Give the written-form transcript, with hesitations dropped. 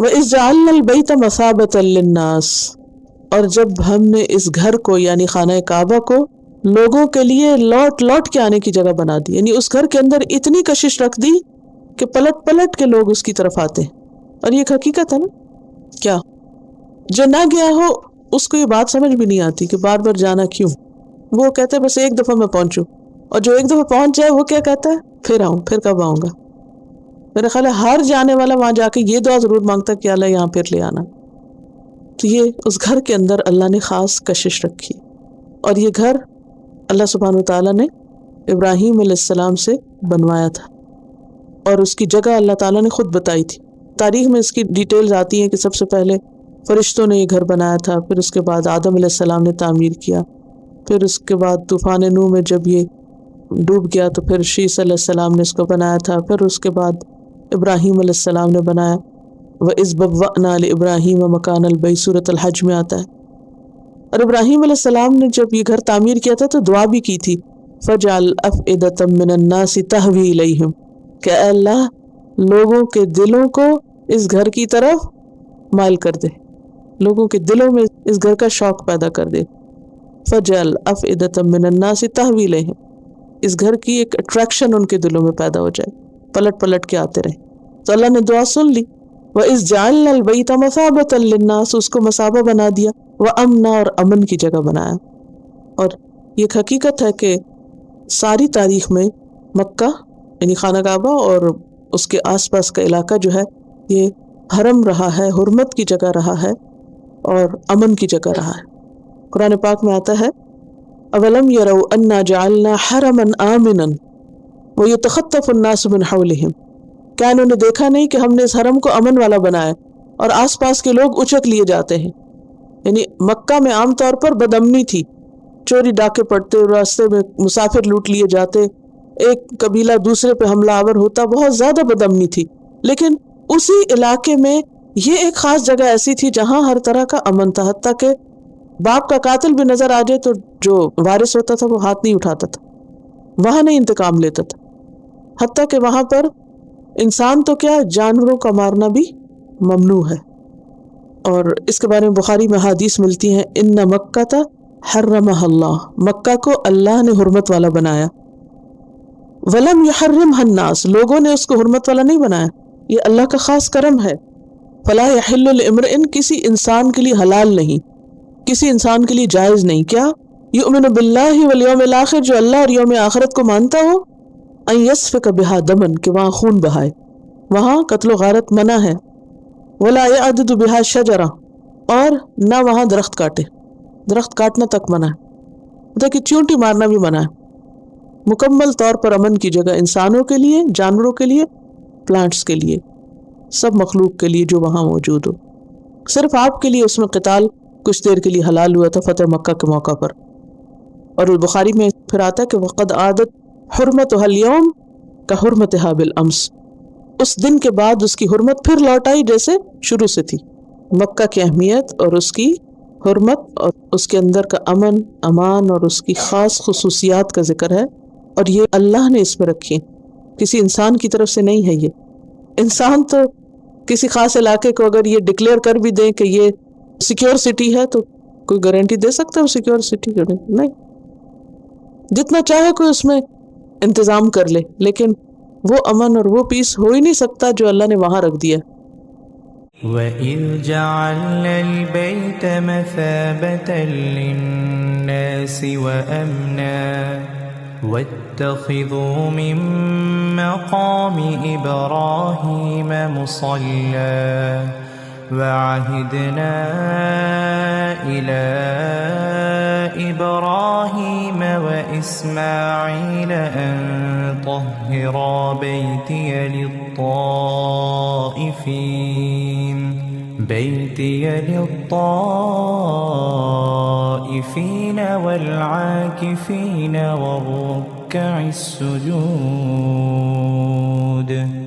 وَإِذْ جَعَلْنَا الْبَيْتَ مَثَابَةً لِلنَّاسِ، اور جب ہم نے اس گھر کو یعنی خانہ کعبہ کو لوگوں کے لیے لوٹ لوٹ کے آنے کی جگہ بنا دی، یعنی اس گھر کے اندر اتنی کشش رکھ دی کہ پلٹ پلٹ کے لوگ اس کی طرف آتے ہیں. اور یہ ایک حقیقت ہے نا. کیا جو نہ گیا ہو اس کو یہ بات سمجھ بھی نہیں آتی کہ بار بار جانا کیوں. وہ کہتے ہیں بس ایک دفعہ میں پہنچوں، اور جو ایک دفعہ پہنچ جائے وہ کیا کہتا ہے پھر آؤں، پھر کب آؤں گا. میرا خیال ہے ہر جانے والا وہاں جا کے یہ دعا ضرور مانگتا کہ اللہ یہاں پھر لے آنا. تو یہ اس گھر کے اندر اللہ نے خاص کشش رکھی. اور یہ گھر اللہ سبحانہ وتعالیٰ نے ابراہیم علیہ السلام سے بنوایا تھا، اور اس کی جگہ اللہ تعالیٰ نے خود بتائی تھی. تاریخ میں اس کی ڈیٹیلز آتی ہیں کہ سب سے پہلے فرشتوں نے یہ گھر بنایا تھا، پھر اس کے بعد آدم علیہ السلام نے تعمیر کیا، پھر اس کے بعد طوفان نوح میں جب یہ ڈوب گیا تو پھر شیس علیہ السلام نے اس کو بنایا تھا، پھر اس کے بعد ابراہیم علیہ السلام نے بنایا. وَإِذْ بَوَّأْنَا لِإِبْرَاهِيمَ مَكَانَ الْبَيْتِ سورۃ الحج میں آتا ہے. اور ابراہیم علیہ السلام نے جب یہ گھر تعمیر کیا تھا تو دعا بھی کی تھی فَجْعَلْ أَفْئِدَةً مِّنَ النَّاسِ تَهْوِي إِلَيْهِمْ، کہ اے اللہ لوگوں کے دلوں کو اس گھر کی طرف مائل کر دے، لوگوں کے دلوں میں اس گھر کا شوق پیدا کر دے. فَجْعَلْ أَفْئِدَةً مِّنَ النَّاسِ تَهْوِي إِلَيْهِمْ، اس گھر کی ایک اٹریکشن ان کے دلوں میں پیدا ہو جائے، پلٹ پلٹ کے آتے رہے. تو اللہ نے دعا سن لی. وَإِذْ جَعَلْنَا الْبَيْتَ مَثَابَةً لِلنَّاسِ، اس کو مثابہ بنا دیا، وَأَمْنًا، اور امن کی جگہ بنایا. اور یہ ایک حقیقت ہے کہ ساری تاریخ میں مکہ یعنی خانہ کعبہ اور اس کے آس پاس کا علاقہ جو ہے یہ حرم رہا ہے، حرمت کی جگہ رہا ہے اور امن کی جگہ رہا ہے. قرآن پاک میں آتا ہے اولم یروا انا جعلنا حرما آمنا ویتخطف الناس من حولہم، کیا انہوں نے دیکھا نہیں کہ ہم نے اس حرم کو امن والا بنایا اور آس پاس کے لوگ اچک لیے جاتے ہیں. یعنی مکہ میں عام طور پر بدامنی تھی، چوری ڈاکے پڑتے، راستے میں مسافر لوٹ لیے جاتے، ایک قبیلہ دوسرے پہ حملہ آور ہوتا، بہت زیادہ بدامنی تھی. لیکن اسی علاقے میں یہ ایک خاص جگہ ایسی تھی جہاں ہر طرح کا امن تھا، حتیٰ کہ باپ کا قاتل بھی نظر آ جائے تو جو وارث ہوتا تھا وہ ہاتھ نہیں اٹھاتا تھا، وہاں نہیں انتقام لیتا تھا. حتیٰ کہ وہاں پر انسان تو کیا جانوروں کا مارنا بھی ممنوع ہے. اور اس کے بارے میں بخاری میں حدیث ملتی ہیں ان مکہ حرمہ اللہ، مکہ کو اللہ نے حرمت والا بنایا. ولم یحرمها الناس، لوگوں نے اس کو حرمت والا نہیں بنایا، یہ اللہ کا خاص کرم ہے. فلا یحل لامرئ، کسی انسان کے لیے حلال نہیں، کسی انسان کے لیے جائز نہیں. کیا یؤمن باللہ والیوم الاخر، جو اللہ اور یوم آخرت کو مانتا ہو، ان یسفک بہا دمن، کہ وہاں خون بہائے، وہاں قتل و غارت منع ہے. ولا یعضد بہا شجرہ، اور نہ وہاں درخت کاٹے، درخت کاٹنا تک منع ہے، کہ چیونٹی مارنا بھی منع ہے. مکمل طور پر امن کی جگہ انسانوں کے لیے، جانوروں کے لیے، پلانٹس کے لیے، سب مخلوق کے لیے جو وہاں موجود ہو. صرف آپ کے لیے اس میں قتال کچھ دیر کے لیے حلال ہوا تھا فتح مکہ کے موقع پر. اور بخاری میں پھر آتا ہے کہ وقد عادت حرمتها اليوم كحرمتها بالامس، اس دن کے بعد اس کی حرمت پھر لوٹ آئی جیسے شروع سے تھی. مکہ کی اہمیت اور اس کی حرمت اور اس کے اندر کا امن، امان اور اس کی خاص خصوصیات کا ذکر ہے، اور یہ اللہ نے اس میں رکھی، کسی انسان کی طرف سے نہیں ہے. یہ انسان تو کسی خاص علاقے کو اگر یہ ڈکلیئر کر بھی دیں کہ یہ سیکیور سٹی ہے تو کوئی گارنٹی دے سکتا ہے وہ سیکیور سٹی کی نہیں. جتنا چاہے کوئی اس میں انتظام کر لے، لیکن وہ امن اور وہ پیس ہو ہی نہیں سکتا جو اللہ نے وہاں رکھ دیا. وَإِذْ جَعَلْنَا الْبَيْتَ مَثَابَةً لِلنَّاسِ وَأَمْنًا وَاتَّخِذُوا مِن مَّقَامِ إِبْرَاهِيمَ مُصَلًّى وَعَهِدْنَا إِلَىٰ إِبْرَاهِيمَ وَإِسْمَاعِيلَ أَن طَهِّرَا بَيْتِيَ لِلطَّائِفِينَ وَالْعَاكِفِينَ وَالرُّكَّعِ السُّجُودِ.